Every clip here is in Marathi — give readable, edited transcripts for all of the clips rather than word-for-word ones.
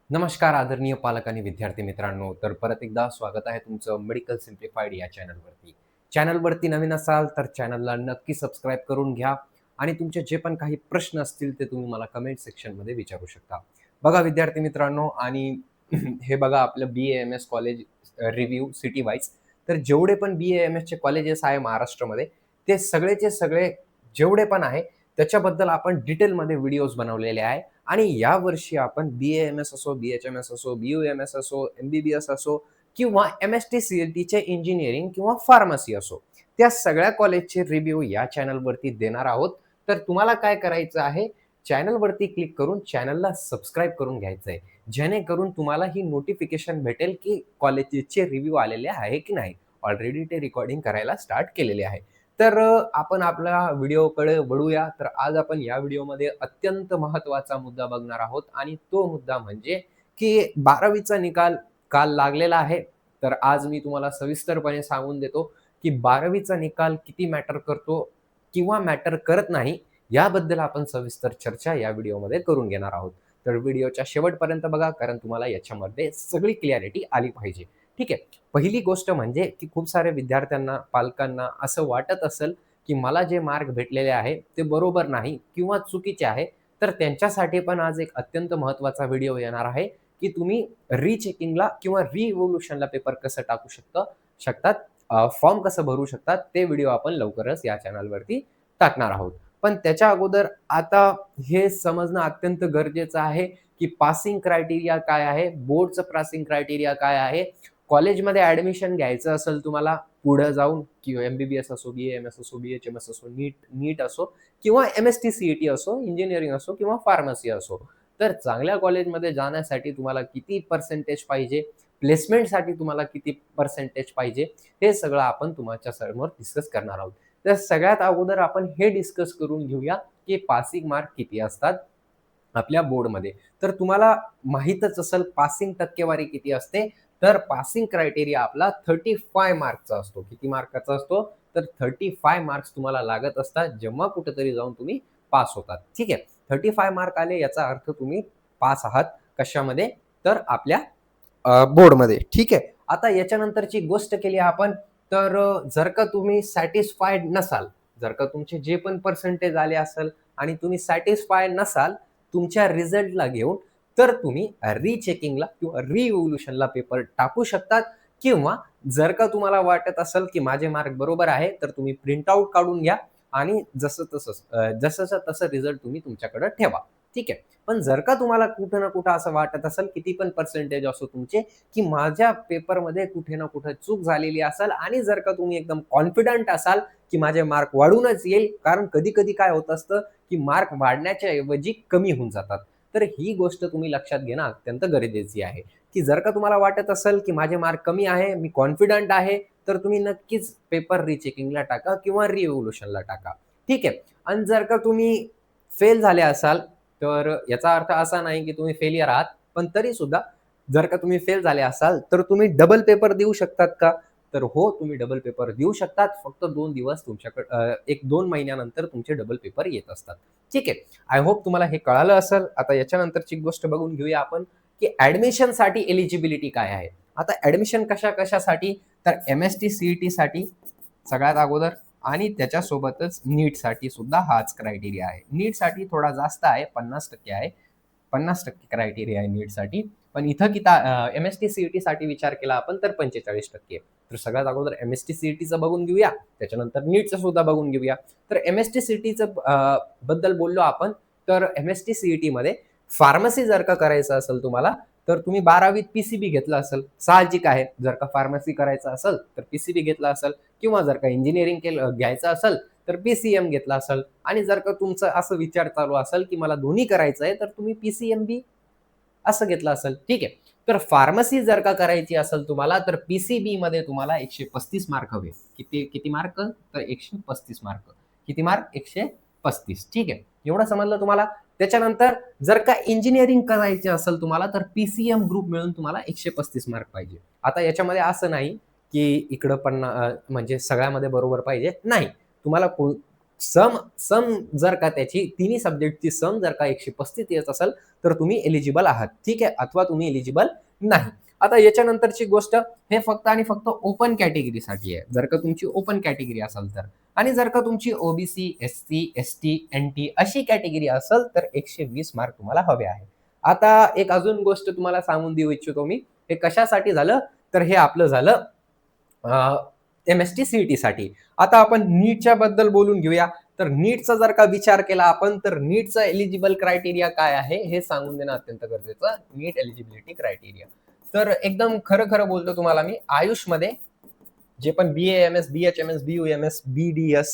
नमस्कार आदरणीय पालक आणि विद्यार्थी मित्रांनो. तर परत एकदा स्वागत आहे तुमचं मेडिकल सिम्प्लिफाईड या चॅनलवरती. चॅनलवरती नवीन असाल तर चॅनलला नक्की सबस्क्राईब करून घ्या आणि तुमचे जे पण काही प्रश्न असतील ते तुम्ही मला कमेंट सेक्शनमध्ये विचारू शकता. बघा विद्यार्थी मित्रांनो आणि हे बघा आपलं BAMS college review city wise. तर जेवढे पण बी-ए-एम-एसचे कॉलेजेस आहे महाराष्ट्रामध्ये, ते सगळेचे सगळे जेवढे पण आहे त्याच्याबद्दल आपण डिटेलमध्ये व्हिडिओज बनवलेले आहे. आणि यावर्षी आपण बी-ए-एम-एस असो, बी-एच-एम-एस असो, बी-यू-एम-एस असो, एम-बी-बी-एस असो किंवा एम-एस-टी-सी-एल-टीचे इंजिनिअरिंग किंवा फार्मसी असो, त्या सगळ्या कॉलेजचे रिव्ह्यू या चॅनलवरती देणार आहोत. तर तुम्हाला काय करायचं आहे, चॅनलवरती क्लिक करून चॅनलला सबस्क्राईब करून घ्यायचं आहे. जेणेकरून तुम्हाला ही नोटिफिकेशन भेटेल, की कॉलेजेसचे रिव्ह्यू आलेले आहे की नाही. ऑलरेडी ते रेकॉर्डिंग करायला स्टार्ट केलेले आहे. तर आपण आपल्या व्हिडिओकडे वळूया. तर आज आपण या व्हिडिओमध्ये अत्यंत महत्त्वाचा मुद्दा बघणार आहोत आणि तो मुद्दा म्हणजे की 12वीचा निकाल काल लागलेला आहे. तर आज मी तुम्हाला सविस्तरपणे सांगून देतो, की 12वीचा निकाल किती मॅटर करतो किंवा मॅटर करत नाही, याबद्दल आपण सविस्तर चर्चा या व्हिडिओमध्ये करून घेणार आहोत. तर व्हिडिओच्या शेवटपर्यंत बघा, कारण तुम्हाला याच्यामध्ये सगळी क्लॅरिटी आली पाहिजे. ठीक आहे. पहिली गोष्ट म्हणजे की खूप साऱ्या विद्यार्थ्यांना, पालकांना असं वाटत असेल, की मला जे मार्क भेटलेले आहे ते बरोबर नाही किंवा चुकीचे आहे. तर त्यांच्यासाठी पण आज एक अत्यंत महत्त्वाचा व्हिडिओ येणार आहे, की तुम्ही रीचेकिंगला किंवा रिव्होल्यूशनला पेपर कसं टाकू शकतात, फॉर्म कसं भरू शकतात, ते व्हिडिओ आपण लवकरच या चॅनलवरती टाकणार आहोत. पण त्याच्या अगोदर आता हे समजणं अत्यंत गरजेचं आहे, की पासिंग क्रायटेरिया काय आहे? बोर्डचं पासिंग क्रायटेरिया काय आहे? कॉलेजमध्ये ॲडमिशन घ्यायचं असेल तुम्हाला पुढे जाऊन किंवा एम-बी-बी-एस असो, बी-ए-एम-एस असो, बी-एच-एम-एस असो, नीट असो किंवा एम-एस-टी-सी-ई-टी असो, इंजिनिअरिंग असो किंवा फार्मसी असो. तर चांगल्या कॉलेजमध्ये जाण्यासाठी तुम्हाला किती पर्सेंटेज पाहिजे, प्लेसमेंटसाठी तुम्हाला किती पर्सेंटेज पाहिजे, हे सगळं आपण तुमच्या समोर डिस्कस करणार आहोत. तर सगळ्यात अगोदर आपण हे डिस्कस करून घेऊया, की पासिंग मार्क किती असतात आपल्या बोर्डमध्ये. तर तुम्हाला माहीतच असेल पासिंग टक्केवारी किती असते. तर पासिंग क्रायटेरिया आपला 35 मार्कचा असतो. किती मार्काचा असतो? तर 35 मार्क्स तुम्हाला लागत असतात, जेव्हा कुठेतरी जाऊन तुम्ही पास होतात. ठीक आहे. 35 मार्क आले याचा अर्थ तुम्ही पास आहात. कशामध्ये? तर आपल्या बोर्डमध्ये. ठीक आहे. आता याच्यानंतरची गोष्ट केली आपण, तर जर का तुम्ही सॅटिस्फाईड नसाल, जर का तुमचे जे पण पर्सेंटेज आले असेल आणि तुम्ही सॅटिस्फाय नसाल तुमच्या रिझल्टला घेऊन, तर तुम्ही रिचेकिंगला किंवा रिव्होल्यूशनला पेपर टाकू शकतात किंवा जर का तुम्हाला वाटत असेल, की माझे मार्क बरोबर आहे, तर तुम्ही प्रिंट आउट काढून घ्या आणि जसंच्या तसं रिझल्ट तुम्ही तुमच्याकडे ठेवा. ठीक आहे. पण जर का तुम्हाला कुठं ना कुठं असं वाटत असेल, किती पण पर्सेंटेज असो तुमचे, की माझ्या पेपरमध्ये कुठे ना कुठे चूक झालेली असेल आणि जर का तुम्ही एकदम कॉन्फिडंट असाल, की माझे मार्क वाढूनच येईल, कारण कधी-कधी काय होत असतं, की मार्क वाढण्याच्या ऐवजी कमी होऊन जातात. तर ही गोष्ट तुम्ही लक्षात घेणं अत्यंत गरजेची आहे, की जर का तुम्हाला वाटत असेल, की माझे मार्क कमी आहे, मी कॉन्फिडंट आहे, तर तुम्ही नक्कीच पेपर रिचेकिंगला टाका किंवा रिव्होल्यूशनला टाका. ठीक आहे. आणि जर का तुम्ही फेल झाले असाल, तर याचा अर्थ असा नाही, की तुम्ही फेल्युअर आहात. पण तरीसुद्धा जर का तुम्ही फेल झाले असाल, तर तुम्ही डबल पेपर देऊ शकतात का? तर हो, तुम्ही डबल पेपर देऊ शकतात. फक्त 2 दिवस तुमच्याकडे 1-2 महिन्यानंतर तुमचे डबल पेपर येत असतात. ठीक आहे. आय होप तुम्हाला हे कळालं असेल. आता याच्यानंतरची गोष्ट बघून घेऊया आपण, की ॲडमिशनसाठी एलिजिबिलिटी काय आहे? आता ॲडमिशन कशासाठी? तर एम-एस-टी, सी-ई-टीसाठी सगळ्यात अगोदर आणि त्याच्यासोबतच नीटसाठी सुद्धा हाच क्रायटेरिया आहे. नीटसाठी थोडा जास्त आहे, 50% आहे. 50% क्रायटेरिया आहे नीटसाठी. पण इथं एम-एस-टी, सी-ई-टीसाठी विचार केला आपण तर 45% तर सगळ्यात अगोदर एम-एस-टी, सी-ई-टीचं बघून घेऊया. त्याच्यानंतर नीटचं सुद्धा बघून घेऊया. तर एम-एस-टी, सी-ई-टीचं बद्दल बोललो आपण, तर एम-एस-टी, सी-ई-टीमध्ये फार्मसी जर का करायचं असेल तुम्हाला, तर तुम्ही 12वीत पी-सी-बी घेतलं असेल. साहजिक आहे. जर का फार्मसी करायचं असेल, तर पी-सी-बी घेतलं असेल किंवा जर का इंजिनिअरिंग घ्यायचं असेल, तर पी-सी-एम घेतला असेल आणि जर का तुमचा असा विचार चालू असेल, की मला दोन्ही करायचं आहे, तर तुम्ही पी-सी-एम-बी असं घेतलं असेल. ठीक आहे. तर फार्मसी जर का करायची असेल तुम्हाला, तर पी-सी-बीमध्ये तुम्हाला 135 मार्क हवे. किती किती मार्क? तर 135 मार्क. किती मार्क? 135. ठीक आहे. एवढं समजलं तुम्हाला? त्याच्यानंतर जर का इंजिनिअरिंग करायची असेल तुम्हाला, तर पी-सी-एम ग्रुप मिळून तुम्हाला 135 मार्क पाहिजे. आता याच्यामध्ये असं नाही, की इकडं म्हणजे सगळ्यामध्ये बरोबर पाहिजे. नाही. तुम्हाला सम सम जर का त्याची तिन्ही सब्जेक्टची सम जर का 135 येत असेल तर तुम्ही एलिजिबल आहात, ठीक आहे, अथवा तुम्ही एलिजिबल नाही. आता याच्यानंतरची गोष्ट, हे फक्त आणि फक्त ओपन कॅटेगरीसाठी आहे. जर का तुमची ओपन कॅटेगरी असेल तर, आणि जर का तुमची ओबीसी, एससी, एसटी, एनटी अशी कॅटेगरी असेल तर 120 मार्क तुम्हाला हवे आहे. आता एक अजून गोष्ट तुम्हाला सांगून देऊ इच्छितो मी, हे कशासाठी झालं, तर हे आपलं झालं एमएसटी सीईटी साठी. आता आपण नीटच्या बद्दल बोलून घेऊया. तर नीटचा जर का विचार केला आपण, तर नीटचा एलिजिबल क्रायटेरिया काय आहे हे सांगून देणं अत्यंत गरजेचं. नीट एलिजिबिलिटी क्रायटेरिया, तर एकदम खरं खरं बोलतो तुम्हाला मी, आयुषमध्ये जे पण BAMS, BHMS, BUMS, BDS,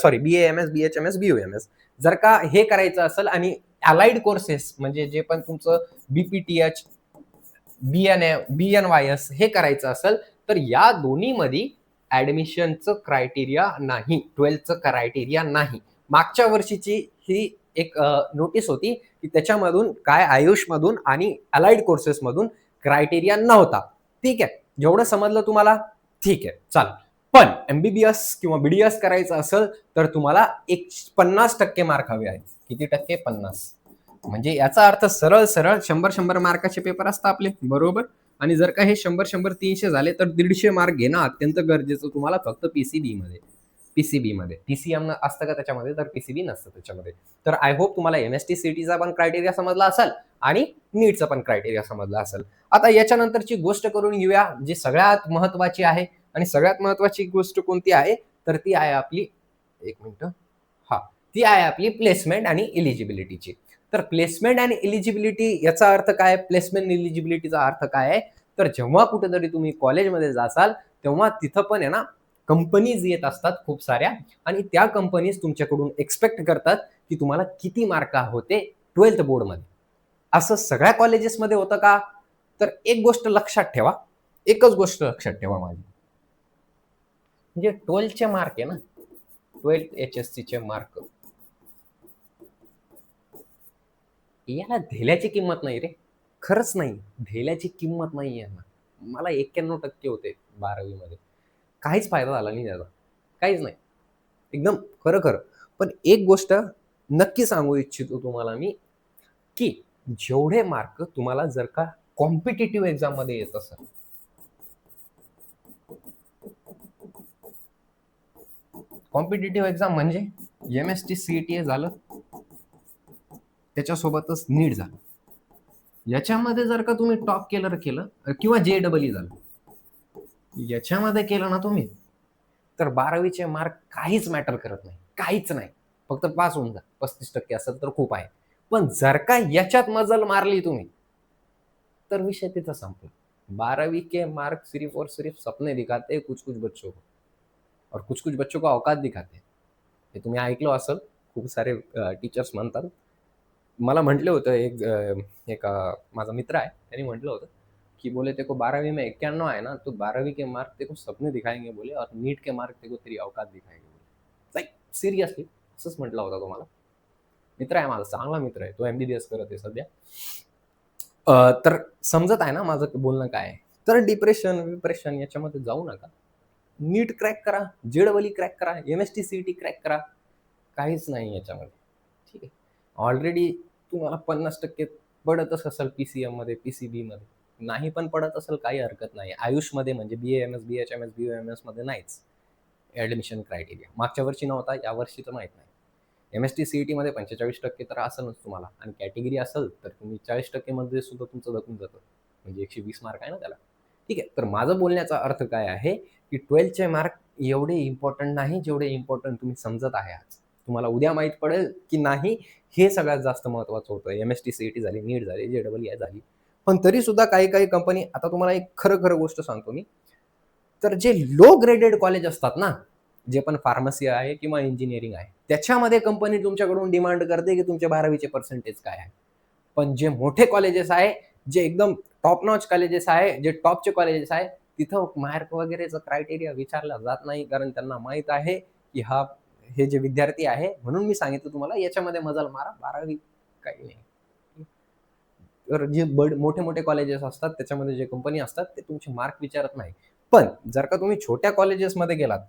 sorry BAMS, BHMS, BUMS जर का हे करायचं असेल, आणि अलाइड कोर्सेस म्हणजे जे पण तुमचं BPTH, BNYS हे करायचं असेल, तर या दोन्हीमध्ये ऍडमिशनचं क्रायटेरिया नाही, 12चं क्रायटेरिया नाही. मागच्या वर्षीची ही एक नोटीस होती की त्याच्यामधून काय आयुषमधून आणि अलाइड कोर्सेसमधून क्रायटेरिया नव्हता. ठीक आहे, जेवढं समजलं तुम्हाला, ठीक आहे, चाल. पण MBBS किंवा BDS करायचं असेल तर तुम्हाला 50% मार्क हवे आहेत. किती टक्के? 50. म्हणजे याचा अर्थ सरळ सरळ 100 मार्काचे पेपर असतात आपले, बरोबर. आणि जर का हे 100 300 झाले तर 150 मार्क घेणं अत्यंत गरजेचं तुम्हाला, फक्त पीसीबी मध्ये PCM असतं का त्याच्यामध्ये, तर PCB नसतं त्याच्यामध्ये. तर आय होप तुम्हाला MST CETचा पण क्रायटेरिया समजला असेल आणि नीटचा पण क्रायटेरिया समजला असेल. आता याच्यानंतरची गोष्ट करून घेऊया जी सगळ्यात महत्वाची आहे, आणि सगळ्यात महत्वाची गोष्ट कोणती आहे, तर ती आहे आपली, एक मिनिट, हा, ती आहे आपली प्लेसमेंट आणि इलिजिबिलिटीची. तर प्लेसमेंट आणि इलिजिबिलिटी याचा अर्थ काय, प्लेसमेंट इलिजिबिलिटीचा अर्थ काय आहे, तर जेव्हा कुठेतरी तुम्ही कॉलेजमध्ये जासाल तेव्हा तिथं पण आहे ना कंपनीज येत असतात खूप साऱ्या, आणि त्या कंपनीज तुमच्याकडून एक्सपेक्ट करतात की तुम्हाला किती मार्क होते 12th बोर्डमध्ये. असं सगळ्या कॉलेजेसमध्ये होतं का, तर एक गोष्ट लक्षात ठेवा, एकच गोष्ट लक्षात ठेवा माझी, म्हणजे 12चे मार्क आहे ना, 12th HSC चे मार्क, याला धेल्याची किंमत नाही रे, खरंच नाही, धेल्याची किंमत नाही आहे ना. मला 91% होते 12वी मध्ये, काहीच फायदा झाला नाही त्याचा, काहीच नाही, एकदम खरं खरं. पण एक गोष्ट नक्की सांगू इच्छितो तुम्हाला मी, की जेवढे मार्क तुम्हाला जर का कॉम्पिटिटिव्ह एक्झाम मध्ये येत असेल, कॉम्पिटिटिव्ह एक्झाम म्हणजे MST CET झालं, त्याच्यासोबतच नीट झालं, याच्यामध्ये जर का तुम्ही टॉप केलं किंवा JEE झालं, याच्यामध्ये केलं ना तुम्ही, तर 12वीचे मार्क काहीच मॅटर करत नाही, काहीच नाही. फक्त पास होऊन जा, 35% असेल तर खूप आहे. पण जर का याच्यात मजल मारली तुम्ही, तर विषय तिथं संपला. 12वीं के मार्क सिर्फ और सिर्फ सपने दिखाते हैं कुछ कुछ बच्चों को, और कुछ कुछ बच्चों को औकात दिखाते हैं. हे तुम्ही ऐकलं असेल, खूप सारे टीचर्स म्हणतात. मला म्हटलं होतं एक माझा मित्र आहे, त्यांनी म्हटलं होतं कि बोले तेको 12वीं में 91 आए ना, तो 12वीं के मार्क तेको सपने दिखाएंगे बोले, और नीट के मार्क तेको तेरी औकात दिखाएंगे बोले. लाईक सिरियसली असंच म्हटलं होतं तुम्हाला. मित्र आहे माझा, चांगला मित्र आहे, तो MBBS करत आहे सध्या. तर समजत आहे ना माझं बोलणं काय आहे. तर डिप्रेशन याच्यामध्ये जाऊ नका. नीट क्रॅक करा, JEE क्रॅक करा, MST CET क्रॅक करा, काहीच नाही याच्यामध्ये, ठीक आहे. ऑलरेडी तुम्हाला 50% पडतच असेल PCM मध्ये, PCB मध्ये, नाही पण पडत असेल काही हरकत नाही. आयुषमध्ये म्हणजे BAMS, BHMS, BUMS मध्ये नाहीच ऍडमिशन क्रायटेरिया, मागच्या वर्षी नव्हता, या वर्षी तर माहित नाही. MST CET मध्ये 45% तर असेलच तुम्हाला, आणि कॅटेगरी असेल तर तुम्ही 40% मध्ये सुद्धा तुमचं दखून जातं, म्हणजे 120 मार्क आहे ना त्याला, ठीक आहे. तर माझं बोलण्याचा अर्थ काय आहे की 12चे मार्क एवढे इम्पॉर्टंट नाही जेवढे इम्पॉर्टंट तुम्ही समजत आहे आज. तुम्हाला उद्या माहित पडेल की नाही, हे सगळ्यात जास्त महत्वाचं होतं. MST CET झाली, नीट झाली, JEE झाली, पण तरी सुद्धा काही काही कंपनी, आता तुम्हाला एक खरं खरं गोष्ट सांगतो मी, तर जे लो ग्रेडेड कॉलेज असतात ना, जे पण फार्मसी आहे किंवा इंजिनिअरिंग आहे, त्याच्यामध्ये कंपनी तुमच्याकडून डिमांड करते की तुमच्या 12वीचे पर्सेंटेज काय आहे. पण जे मोठे कॉलेजेस आहे, जे एकदम टॉप नॉच कॉलेजेस आहे, जे टॉपचे कॉलेजेस आहे, तिथं मार्क वगैरेचा क्रायटेरिया विचारला जात नाही, कारण त्यांना माहित आहे की हे जे विद्यार्थी आहे, म्हणून मी सांगितलं तुम्हाला याच्यामध्ये मजल मारा, 12वी काही नाही. तर जे मोठे मोठे कॉलेजेस असतात त्याच्यामध्ये जे कंपनी असतात ते तुमचे मार्क विचारत नाही. पण जर का तुम्ही छोट्या कॉलेजेसमध्ये गेलात,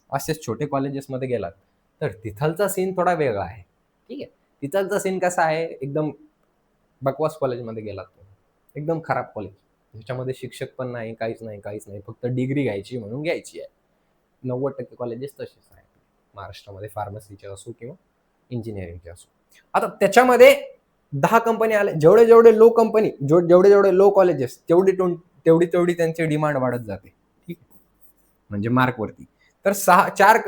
असेच छोटे कॉलेजेसमध्ये गेलात, तर तिथलचा सीन थोडा वेगळा आहे. ठीक आहे. तिथलचा सीन कसा आहे, एकदम बकवास कॉलेजमध्ये गेलात तुम्ही. एकदम खराब कॉलेज. त्याच्यामध्ये शिक्षक पण नाही, काहीच नाही, काहीच नाही. फक्त डिग्री घ्यायची म्हणून घ्यायची आहे. 90% कॉलेजेस तसेच आहेत. महाराष्ट्रामध्ये फार्मसीचे असो किंवा इंजिनिअरिंगचे असो. आता त्याच्यामध्ये 10 कंपनी आल्या. जेवढे लो कंपनी, जेवढे लो कॉलेजेस तेवढी त्यांची डिमांड वाढत जाते. ठीक आहे. म्हणजे मार्कवरती. तर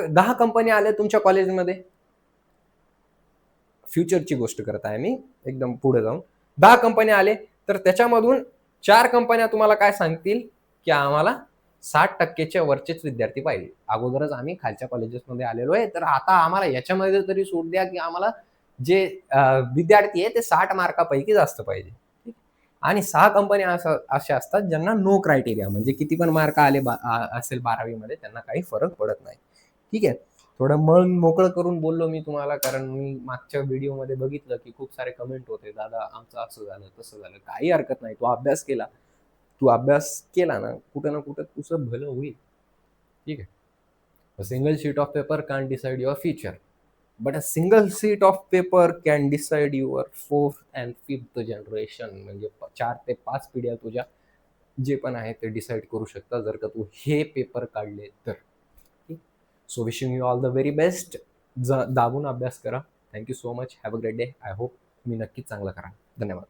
10 कंपनी आल्या तुमच्या कॉलेजमध्ये. फ्युचरची गोष्ट करत आहे मी, एकदम पुढे जाऊन. 10 कंपन्या आले, तर त्याच्यामधून 4 कंपन्या तुम्हाला काय सांगतील, की आम्हाला 60% वरचेच विद्यार्थी पाहिजे. अगोदरच आम्ही खालच्या कॉलेजेसमध्ये आलेलो आहे, तर आता आम्हाला याच्यामध्ये तरी सूट द्या, की आम्हाला जे विद्यार्थी आहे ते 60 मार्कापैकी जास्त पाहिजे. आणि 6 कंपन्या अशा असतात ज्यांना नो क्रायटेरिया, म्हणजे किती पण मार्क आले असेल 12वी मध्ये त्यांना काही फरक पडत नाही. ठीक आहे. थोडं मन मोकळं करून बोललो मी तुम्हाला, कारण मी मागच्या व्हिडिओमध्ये बघितलं की खूप सारे कमेंट होते, दादा आमचं असं झालं तसं झालं. काही हरकत नाही, तू अभ्यास केला ना, कुठं ना कुठं तुझं भलं होईल. ठीक आहे. A single sheet of paper can't decide your future, but a single sheet of paper can decide your fourth and fifth generation. म्हणजे 4 ते 5 पिढ्या तुझ्या जे पण आहे ते डिसाईड करू शकता, जर का तू हे पेपर काढले तर. So wishing you all the very best. दाबून अभ्यास करा. Thank you so much. Have a great day. I hope तुम्ही नक्कीच चांगलं करा. धन्यवाद.